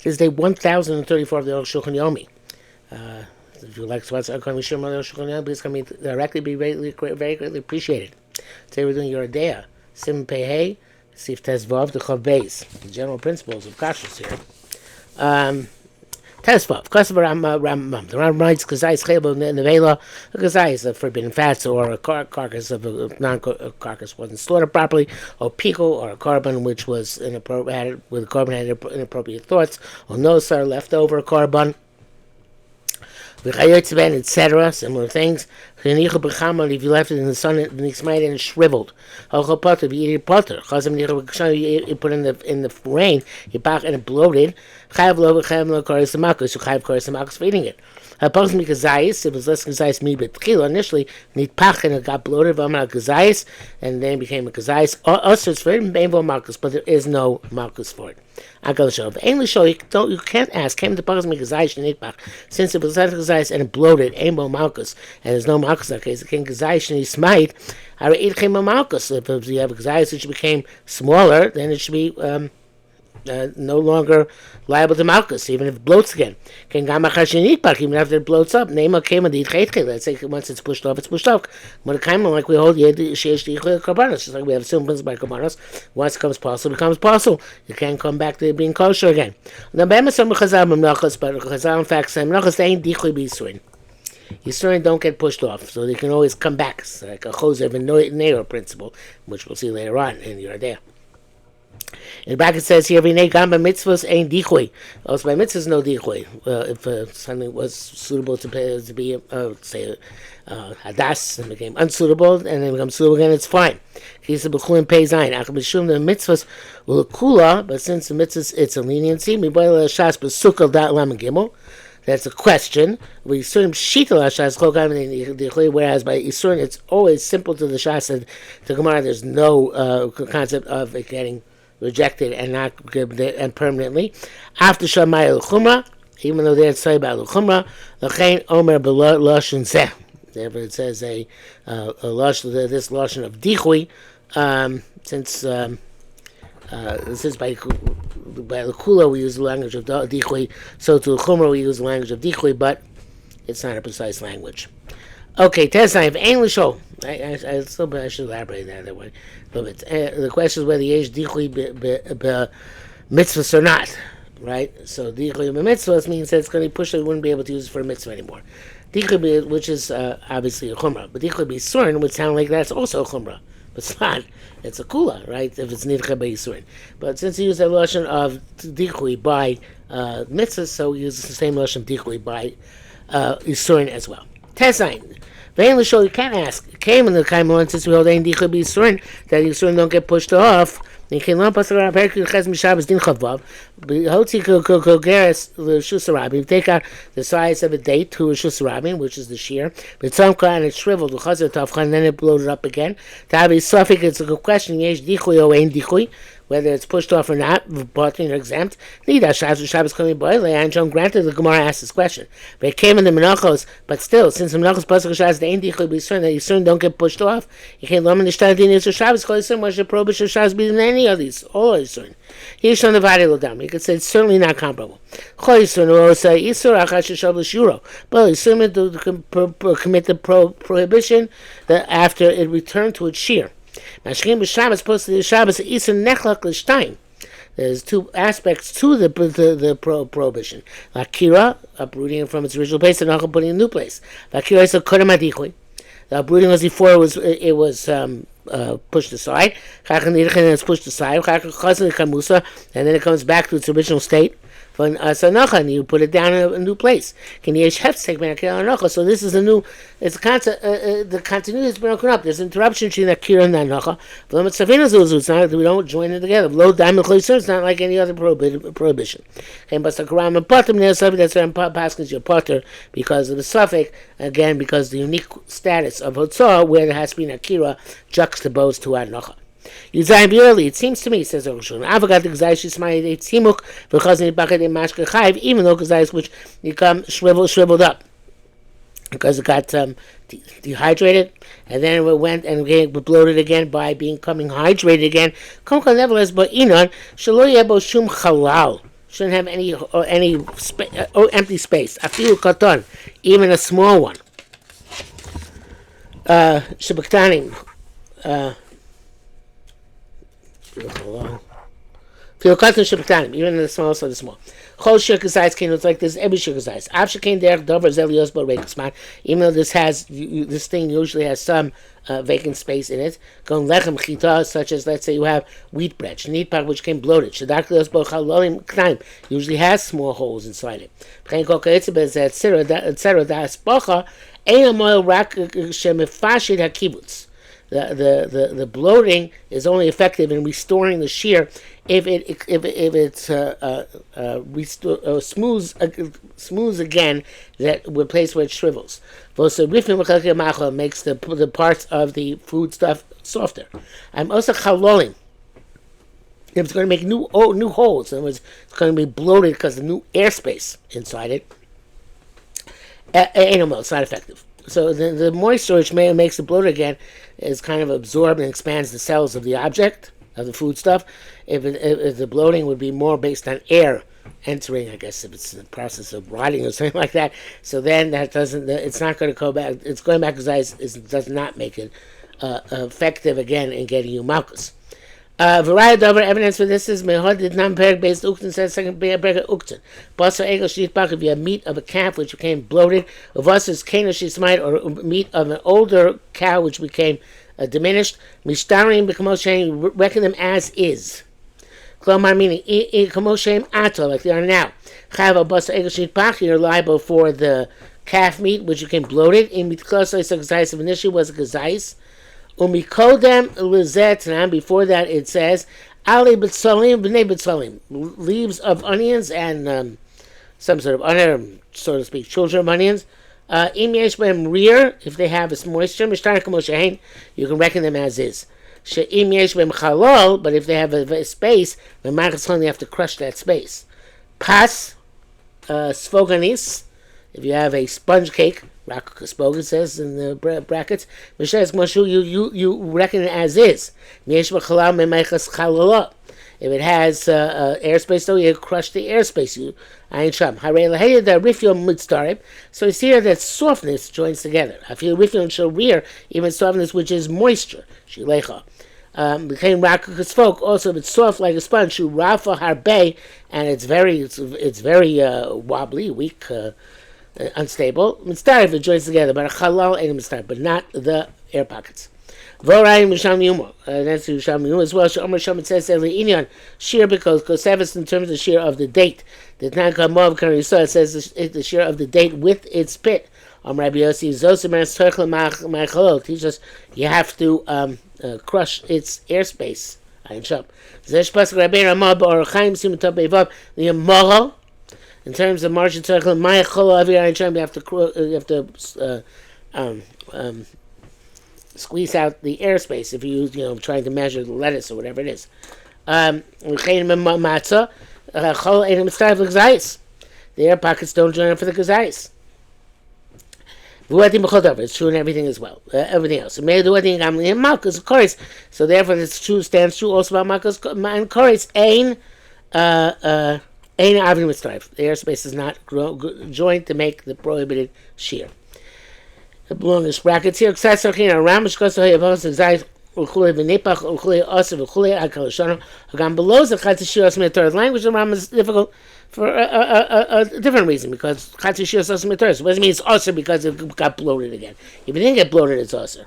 This is day 1034 of the Arukh HaShulchan Yomi. If you like to watch Arukh HaShulchan, please come directly. Be very greatly appreciated. Today we're doing your Adea, Sim Pehei, Sif Tezvav, the Chav Beis, the general principles of Kashrus here. Tezvav, Kasav Rambam. The Rambam writes, Kazai Schebo Nevela, a Kazai is a forbidden fats, or a carcass of a non-carcass wasn't slaughtered properly, or pickle, or a carbon which was inappropriate, with a carbon had inappropriate thoughts, or no sir, leftover carbon, etc. Similar things. If you left it in the sun, and it's shriveled. You put it in the rain, and it bloated. You for eating it. If it was less kazayis initially, and it got bloated, and then became a kazayis. Also, it's very main malchus, but there is no malchus for it. You can't ask him to since it was less kazayis and it bloated, ain't malchus, and there's no malchus in that case. It can kazayis and he smite. If you have a kazayis which became smaller, then it should be no longer liable to malchus, even if it bloats again. Even after it bloats up, let's say once it's pushed off, it's pushed off. Like we hold, just like we have assumed principle by karbanos. Once it becomes parcel, it becomes parcel. You can't come back to being kosher again. Now, but Chazal in fact say menachos ain't dichui b'yisurin. Yisurin don't get pushed off, so they can always come back. It's like a chosev and neiro principle, which we'll see later on in your day. In the bracket says here, "V'nei gamba mitzvahs ain't dichui." Also, by mitzvahs no dichui. If something was suitable to be say hadas and became unsuitable, and then becomes suitable again, it's fine. Kisa b'chulim pei zayin. Acham b'shum the mitzvahs will kula, but since the mitzvahs it's a leniency. Miboil shas b'sukal dat lam gimel. That's a question. We Yisurim shita l'ashas chol, whereas by Yisurim it's always simple to the shas and the Gemara. There's no concept of it getting rejected and not and permanently. After Shamay al-Chumrah, even though they had say about al-Chumrah, l'chein omer b'lashon zeh. Therefore, it says this lashon of dichui, since by l'kula we use the language of dichui, so to al-Chumrah we use the language of dichui, but it's not a precise language. Okay, Tesnaim, English. I should elaborate that way a little bit. The question is whether yesh dichui mitzvahs or not, right? So dichui mitzvahs means that it's going to be pushed. You wouldn't be able to use it for a mitzvah anymore. Dichui, which is obviously a chumrah, but dichui b'yisurin would sound like that's also a chumrah, but it's not. It's a kula, right? If it's nidcha b'yisurin, but since you use the lashon of dichui by mitzvahs, so we use the same lashon of dichui by yisurin as well. Tesnaim. You can't ask. It came in the Kaimelon since we hold Ein Dicha B'Yisurin that Yisurin don't get pushed off. You can learn Pasuk Rav Perikul Ches Mishabes Din Chavav. Hotzi Kogeres L'Shus Rabin. You take out the size of a date to L'Shus Rabin, which is the shear. But Tzamka and it's shriveled L'Chazer Tavcha, and then it bloated up again. To have a suffix, it's a good question. Yesh Dichui or Ein Dichui, whether it's pushed off or not, botany or exempt. Shabbos coming by, and granted the Gemara asked this question. But it came in the Menachos, but still, since the Menachos Pasuk Shabbos, the Ein Dichoi B'Yisurin, that Yisurin don't get pushed off, you can't learn in the Shtadin Yisur Shabbos, Kol Yisurin, Moshe Probish of Shabbos, be in any of these, all Yisurin. Yishon the Vadi Lodam, you could say it's certainly not comparable. Kol Yisurin, or say Yisur Achash Shabbos Shuro, but Yisurin to commit the prohibition that after it returned to its shear. Mashkim b'Shabbos supposed to the Shabbos Yisur Nechlak l'Shtayim. There's two aspects to the prohibition. Lakira, uprooting from its original place, and also putting in a new place. Lakira is a kodem adichui. The uprooting was before it was pushed aside. And it's pushed aside. And then it comes back to its original state. And you put it down in a new place. So this is a new. It's a concept. The continuity is broken up. There's interruption between Akira and Anacha. It's not. We don't join it together. Low diamond closer. It's not like any other prohibition. That's why I'm passing your potter because of the suffix. Again, because the unique status of Hotzah, where there has to be an Akira juxtaposed to Anacha. Yuzayim B'Yoli, it seems to me, says Arukh HaShulchan, Avogat the Gzayis Yismayit Tzimuk v'Chazin Yibachet Mashke Chayv, even though Gzayis which become shriveled up because it got dehydrated, and then it went and bloated again by becoming hydrated again. Nevertheless, but Inon Shelo Yebo Shum Chalal shouldn't have any empty space. Afilu katan, even a small one. Shabaktanim. Feel cotton shibatanim, even in the smallest of the small. Chol shirkazais came like this. Every shirkazais. After came there, dover zelios bo rekasman. Even though this thing usually has some vacant space in it. Going lechem chita, such as let's say you have wheat bread, shnitpak which came bloated. Shadaklios bo chalolim knaim usually has small holes inside it. Pchein kol kaitzebez etc. Das bocha ein amoil rak shemifashid hakibutz. The bloating is only effective in restoring the shear if it's smooths again that place where it shrivels. Makes the parts of the food stuff softer. I'm also chalolim. If it's going to make new holes, in other words, it's going to be bloated because of new airspace inside it. It's not effective. So the moisture which makes the bloated again is kind of absorbed and expands the cells of the object, of the food stuff. If the bloating would be more based on air entering, I guess if it's in the process of rotting or something like that. So then it's not going to go back. It's going back because it does not make it effective again in getting you malchus. Variety of evidence for this is Mehod did not perk based ukten says second perk ukten. Basa egel sheetbach if you have meat of a calf which became bloated, of us is kano sheetmite or meat of an older cow which became diminished. Mishtarim b'kamoshem reckon them as is. Klomar meaning kamoshem ato like they are now. Chav basa egel sheetbach you're liable for the calf meat which became bloated. In mitkosai so gazais of initially was a gazais. Umikodem lizetram. Before that, it says ali b'tzolim b'nei b'tzolim, leaves of onions and some sort of onion, so to speak, children of onions. Im yesh b'hem rear, if they have a moisture, mishtar k'moshein, you can reckon them as is. She'im yesh b'hem chalol, but if they have a space, then you have to crush that space. Pas svoganis, if you have a sponge cake. Rakukaspoga says in the brackets, you reckon it as is. If it has airspace, though, you crush the airspace. So it's here that softness joins together. I feel rifyon shall rear, even softness which is moisture. Became rakukasfolk, also if it's soft like a sponge, rafa harbe, and it's very wobbly, weak. Unstable. Mitzvah if it joins together, but a halal ain't a mitzvah, but not the air pockets. Vorayim Misham Yuma. That's Misham Yuma as well. Shomer Shom it says Inyan shear because Kosevis in terms of shear of the date. The Tankamov Karisa says the shear of the date with its pit. Rabbi Yossi Zosimar Circle Machol teaches us you have to crush its airspace. Ayin Shom. Zesh Pasuk Rabbi Ramah or Chaim Simutov Bevav the Yamoro. In terms of margin circle, you have to squeeze out the airspace if you trying to measure the lettuce or whatever it is. The air pockets don't join up for the gazais. It's true in everything as well. Everything else. Malchus, of course. So therefore, it's true. Stands true also about Malchus and Koris. Ein avim mitzvah. The airspace is not joined to make the prohibited shear. The belongish brackets here. Around below the language of the Ram is difficult for a different reason because chatzishir asur mitzvah. What does it mean it's asur because it got bloated again? If it didn't get bloated, it's asur.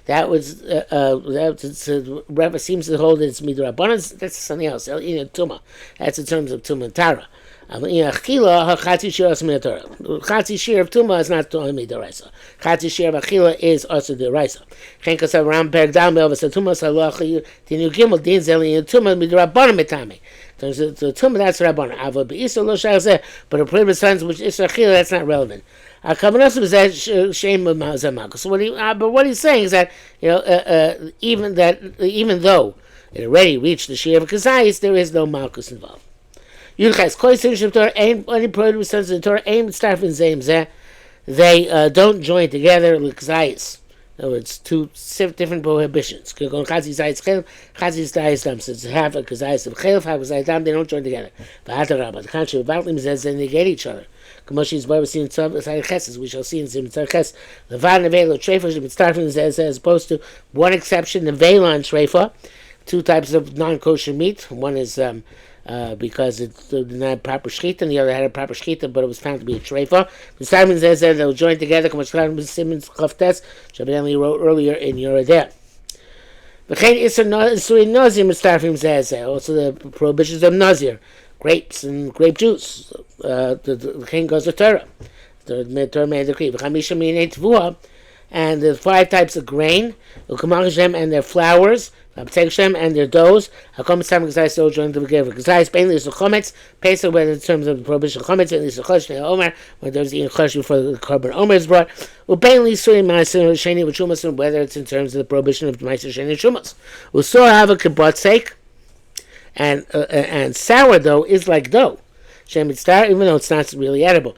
That was Rebbe seems to hold that it's midrabanan. That's something else. Tuma. That's in terms of tuma and tara. Chatzi shir of tuma is not midaraisa. Chatzi shir of achila is also deraisa. Chenkas around per down belvas tuma salachi tinu gimel din zeli tuma midrabanan metame. So tuma that's rabbanan. Ava beisol lo shayzeh. But a prohibited sons which is achila that's not relevant. Is that shame of Mahazamak. So what he's saying is that even though it already reached the shear of Kazais, there is no Malchus involved. Yudchais Koisim Torah ain't any prohibited sons of the Torah ain't starting Zaim Zeh. They don't join together like Kazais. In other words, two different prohibitions. Since half a kazayis of chelf, half a kazayis dam, they don't join together. But the contrary, they negate each other. We shall see in Tzar Ches. Levan nevela treifa, as opposed to one exception, nevela and treifa, two types of non-kosher meat. One is because it didn't have proper shechita, and the other had a proper shechita, but it was found to be a treifa. The Simon says that they'll join together. Simmons Chavtes, Shabbat wrote earlier in Yoredeh. Also the prohibitions of Nazir, grapes and grape juice. The king goes to Torah. The Torah made a decree. And the 5 types of grain, and their flours, and their doughs. Joined together. Pesach, whether in terms of the prohibition of chometz, when there's eating chosh before the korban omer is brought. Whether it's in terms of the prohibition of ma'aser sheni shumas. And sourdough is like dough. Even though it's not really edible.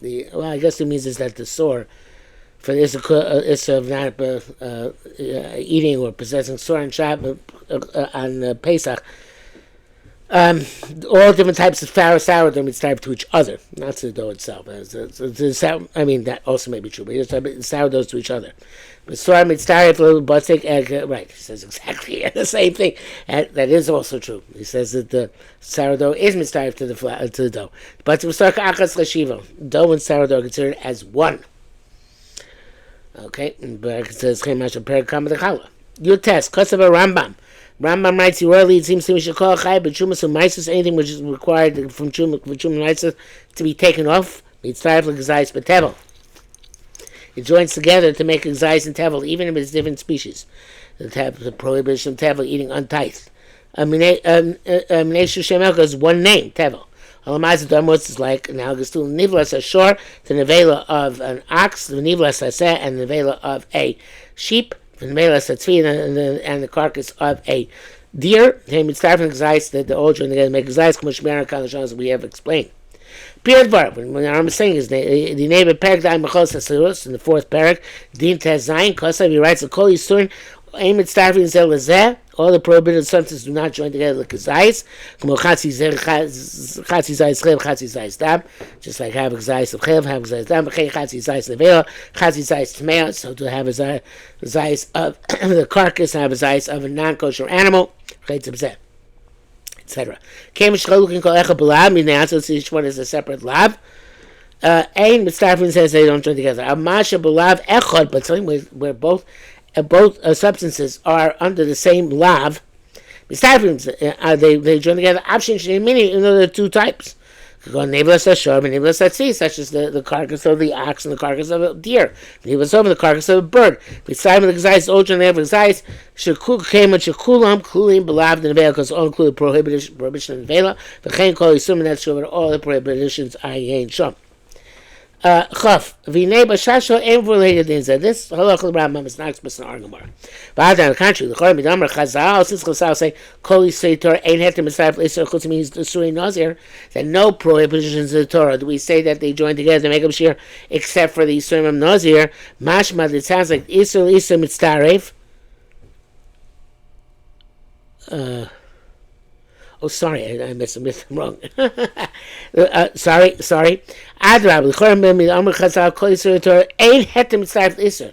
Well, I guess it means is that the sore for this is of not eating or possessing sore on Shabbat on Pesach. All different types of sourdough mitzvah to each other, not to the dough itself. I mean, that also may be true, but it's sourdoughs to each other. But sore mitzvah, right? He says exactly the same thing. And that is also true. He says that the sourdough is mitzvah to the dough. But dough and sourdough are considered as one. Okay, but it says you test Kosav Rambam. Rambam writes, it seems to me we should call chai, but chumas and maisus, anything which is required from chum and maisus to be taken off. It's time for gazais but tevel. It joins together to make gazais and tevel, even if it's different species. The prohibition of tevel eating untithed. Amineshu Shemelka is one name, tevel. Alamaz Darmos is like analogous to nivlas ashor, the nevela of an ox, the nivlas aseh, and the nevela of a sheep, the nevela satzvi, and the carcass of a deer. They mitzvah and gazais that the all join together make gazais, as we have explained. Piradvar, when the Rambam is saying is the name of Perek Daim Mechos Hasirus in the 4th Perek, Din Tezayin Kosav, he writes the Kol Yisurin. All the prohibited substances do not join together like gazais. Just like have a gazais of chev, have a gazais dam, chatzi nevela, chatzi tmeah. So to have a gazais of the carcass, have a gazais of a non-kosher animal, etc. Each one is a separate lab. Ein mitzvah says they don't join together. Amasha b'lav echad, but something where both substances are under the same lav. They join together. Meaning, there are 2 types. Such as the carcass of the ox and the carcass of a deer. The carcass of a bird. Beside the gazais, ojan and gazais, came and shekulam, kulim, beloved and nevela, because all include the prohibition of nevela. The chain call yisum, and that's true, all the prohibitions are yin shom. Chaf v'nei b'shasho ain't related things. This halach l'Rambam is not expressed in our Gemara. But on the contrary, the Chor Midamar Chazal, since Chazal say Kol Yisrael Torah ain't heter mitzvah l'Israel chutz means the Surah Nazir, that no prohibitions of the Torah do we say that they join together to make up shir except for the Yisrael of Nazir. Mashma, it sounds like Yisrael mitzaref. Oh, sorry, I missed them wrong. Sorry. Adrab, the Chorah Amr Chazal Kol Yisrael Torah ain't heter mitzvah l'Israel.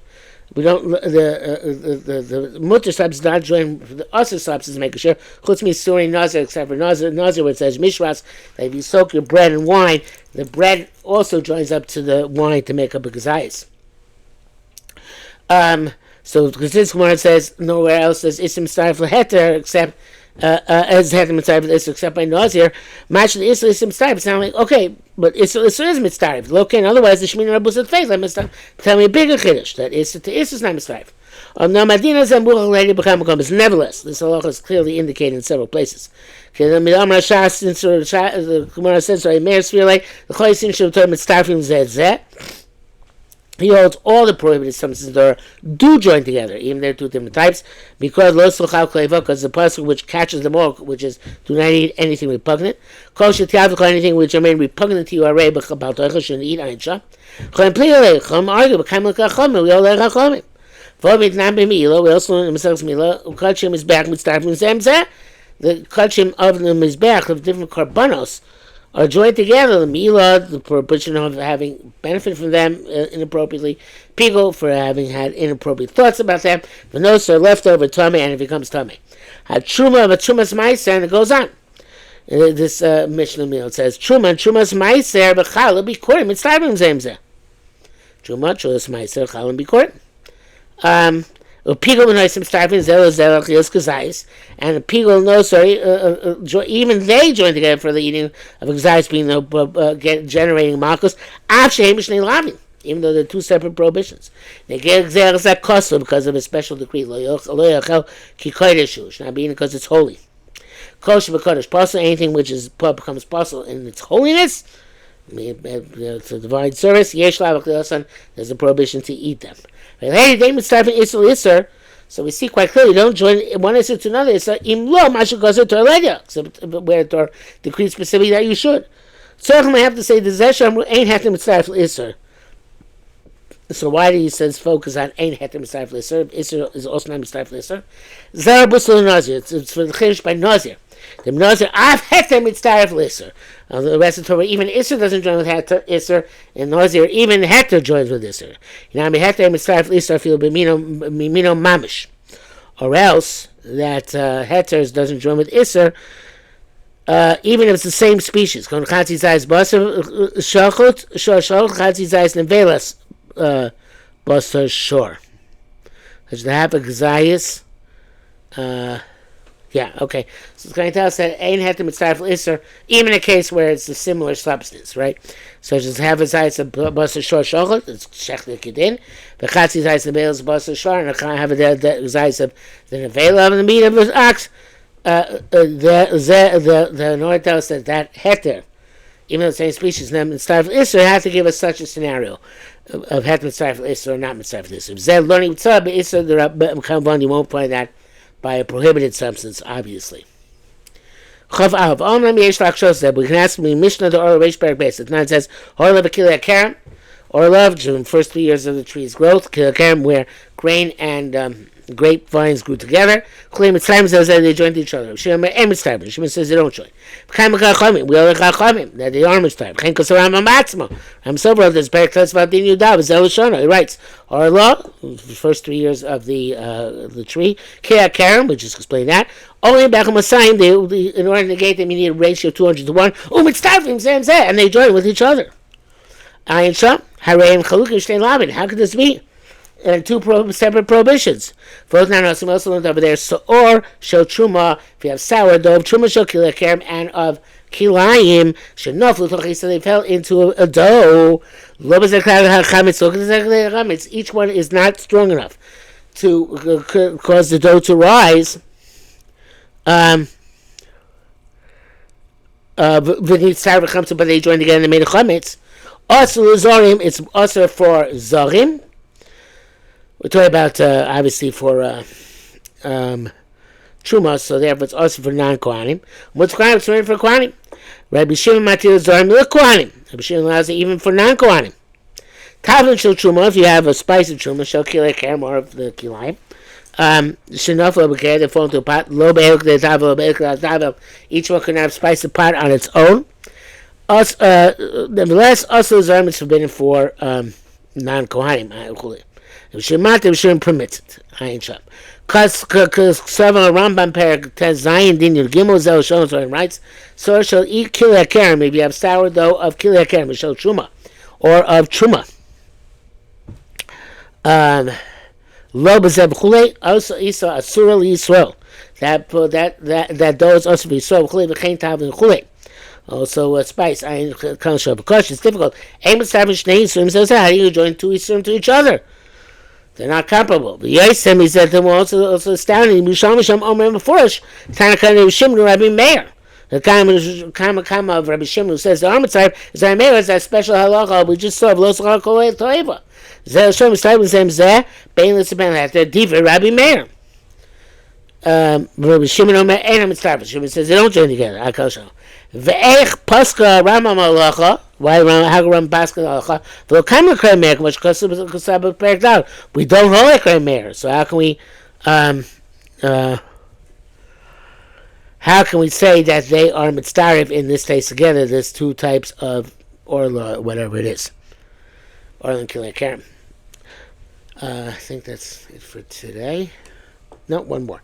We don't. The mutter subs not join the other subs make sure. Chutz means Surah Nazir, except for Nazir where it says Mishras, that if you soak your bread in wine, the bread also joins up to the wine to make up a gazais. So this one says nowhere else says Isim Starif Leheter except as heter mitzvah except by Nazir. Match the Isra Isim Starif. Sound like okay, but Isra is mitzvah. Located otherwise the Shemina Rabbus at faith. Tell me a bigger chiddush that Isra to Isra is not mitzvah. No, Madina Zambuch lady become is nevertheless. This halacha is clearly indicated in several places. The Gemara says, "So I may sphere like the Choisin should turn mitzvah zeh." He holds all the prohibited substances that do join together, even they're two different types, because because the pasuk which catches them all, which is do not eat anything repugnant. Anything which remain repugnant to you are shouldn't eat ayin. We also learn in Masechus Mila, Kachim is back with Starfim Zemzeh. The Kachim of the Mizbech of different karbanos are joined together. The Mila, the prohibition of having benefit from them inappropriately. Pigo, for having had inappropriate thoughts about them. The nose are left over Tomei, and it becomes Tomei. Truma of a Trumas Meiser, and it goes on. This Mishnah Mila, it says, Trumas Meiser, B'chala, B'korim, it's Starfim Zemzeh. Trumas Meiser, Chala, B'korim. Pigel noisim starving zelach kazais, and pigel no even they join together for the eating of kazais being generating makos after mishnei lavin, even though they're two separate prohibitions. They get zelach kosu because of a special decree lo yachel ki kodesh, not being because it's holy. Kosher b'kodesh, possible anything which is becomes possible in its holiness. It's a divine service. There's a prohibition to eat them. So we see quite clearly, don't join one isser to another. It's except where Torah decrees specifically that you should. So I have to say the zesher ain't heter mitzvah isser. So why do he says focus on ain't heter mitzvah isser? Isser is also not mitzvah isser. Zara busel nazir. It's for the chiddush by nazir. The nazir av heter mitzvah isser. The rest of the Torah, even Isser doesn't join with Isser, and Nazir, even Heter joins with Isser. You know, Heter mitzvah Isser feel b'mino mamish, or else that Heter doesn't join with Isser, even if it's the same species. Kon chatzi zayis basar shachot chatzi zayis nevelas basar shor. There's the half of zayis. Yeah, okay. So it's going to tell us that ain't heter mitzvah isser, even in a case where it's a similar substance, right? So just have a zayis of basar shor shochet, it's shechli kedin. The chatzi zayis of nevelas basar shor, and I have a zayis of the nevela of the meat of the ox. The North tells us that heter, even though the same species, mitzvah isser, has to give us such a scenario of heter mitzvah isser or not mitzvah isser. Zeh learning mitzvah isser, you won't find that by a prohibited substance, obviously. Chav Av. We can ask me Mishnah to Or Reish Perek Beis. It says Orlav Akila Karam, Orlav during the first 3 years of the tree's growth, Akila Karam where grain and grapevines grew together. Claim Mitzrayim says that they joined each other. Shimon and Mitzrayim. Shimon says they don't join. We all are Chachamim that they are Mitzrayim. Chen Kosaram Amatzmo. I'm sober of this. Perek tells about Din Yudav. Zel Shana. He writes Orlav, the first 3 years of the tree. Kiyah Karam, which is explained that. Only in Bechem Masayim, in order to negate them, you need a ratio of 200 to 1. Mitzrayim, and they join with each other. Ayin Sham, Hareim Chaluk Shtein Labin. How could this be? And two separate prohibitions. Both now also learned over there. So or shel truma, if you have sourdough, of truma shel kilakim, and of kilayim shenoflu, so they fell into a dough. Each one is not strong enough to cause the dough to rise. But they joined together and they made a chametz. Also, zarim, it's also for zarim. We're talking about, obviously, for Truma, so therefore it's also for non-Kohanim. What's Kohanim? It's for Kohanim. Rabbi Shimon Matir Zorim L'Kohanim. Rabbi Shimon allows it even for non-Kohanim. Tavlin Shel Truma, if you have a spice of Truma, Shel Kilei Kerem, or of the Kilayim. Shenaf Lo B'Kei, they fall into a pot. Lo Be'elk De Tavel, Lo Be'elk De Tavel. Each one can have spice of pot on its own. Nevertheless, also Zorim is forbidden for non-Kohanim. If Shemot permits it, Ayin Sham. Because several Rambam Perek Tez Zayin Din Yud Gimel Zel Shon writes, so shall eat Kilei Kerem if you have sourdough of Kilei Kerem, shall Truma, or of Truma. Lo B'Zeb Chulei also Isa Asura Yisrael. That dough is also for Yisrael Chulei V'Chein Tavlin Chulei. Also spice. Ayin Kanshav. Because it's difficult. Aim establish Shnei Yisraelim says how do you join two Yisraelim to each other? They're not comparable. The Yosem, he said, them also astounding. Misham Omer Meforish, Tanakh Shimon Rabbi Meir. The Kama of Rabbi Shimon, who says the Armitzar is our mayor, is that special halacha we just saw of Los Chakol Toeva. Zeh Hashem is type with them Zeh, Bein Lissaben, after Diva Rabbi Meir. Rabbi Shimon Omer, Ein HaMitzvah. Shimon says they don't join together. Akosha. Ve'ech Paska Rama Malacha. Why how Ram Paska Malacha? V'lo Kama Krei Meir, K'mosh Kosab Perek Dal. We don't hold a Krei Meir, so how can we say that they are mitzdarif in this case together? There's two types of orla, whatever it is. Orla and Kilei Kerem. I think that's it for today. No, one more.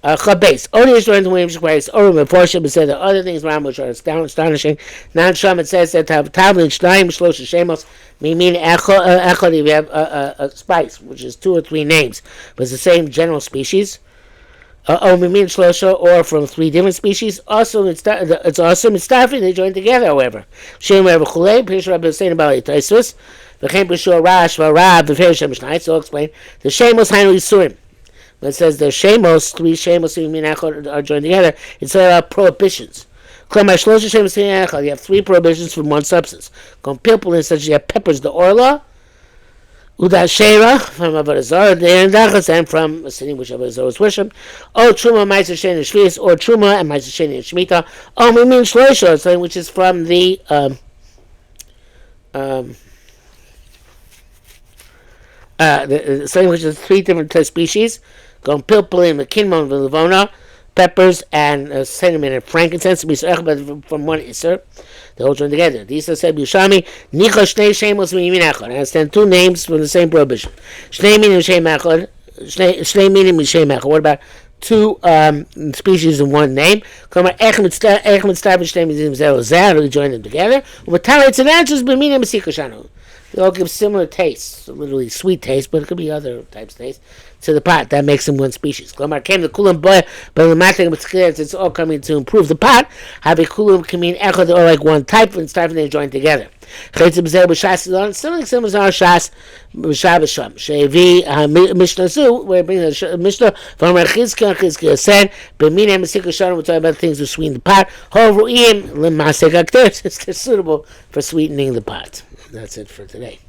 Chabes. Only is joined to William Shakwaris. Orum and Portia, but said the other things around which are astonishing. Nan Sham, it says that Tavlin Shnaim Shlosha Shemos, mean echad, we have a spice, which is 2 or 3 names, but it's the same general species. Mimin Shlosha, or from 3 different species. Also, it's also mitzdarfin, they join together, however. Shem Rabbi Chulei, Pish Rabbi Hussein about Itaisus, V'chein B'shur Rash, V'arab, V'fei Shem Shnai, so I'll explain. The Shemos Hainu Yisurim. When it says the Shemos, 3 Shemos, are joined together, it's prohibitions. You have 3 prohibitions from one substance. Compilpulin, such as you have peppers, the orla, Uda Shera, from Avodah Zarah, and from a city which Avodah Zarah was worshipped. O Truma, Ma'aser Sheni, and Shvius, or Truma and Ma'aser Sheni and Shemitah. O Mimin Shloisha, something which is from the something which is 3 different species. Pilpulin, Kinmon, Levona, peppers, and cinnamon and frankincense, from one Isser. They all join together. These are said Yushami, Nicha Shnei Shemos Mimin Echad. I understand 2 names from the same prohibition. Shnei Minim Shem Echad. Shnei Minim Shem Echad. What about 2 species in 1 name? Come on, Ech Mitzvah, Shnei Minim Zeh Zeh. We join them together. Umatalei Tzanachos B'Minim Sikashanu. They all give similar tastes, literally sweet taste, but it could be other types of taste, to the pot. That makes them one species. Glomar came the kulam boy, but the matter it's all coming to improve the pot. Have a kulam can mean echad, or like one type, and start they join together. Something similar to our shas, b'shabasham. Shevi Mishnah Zu, where it brings the Mishnah from Chizkiah said, "B'minei Mesikashon." We're talking about things to sweeten the pot. Horuim l'masek akter, since they're suitable for sweetening the pot. That's it for today.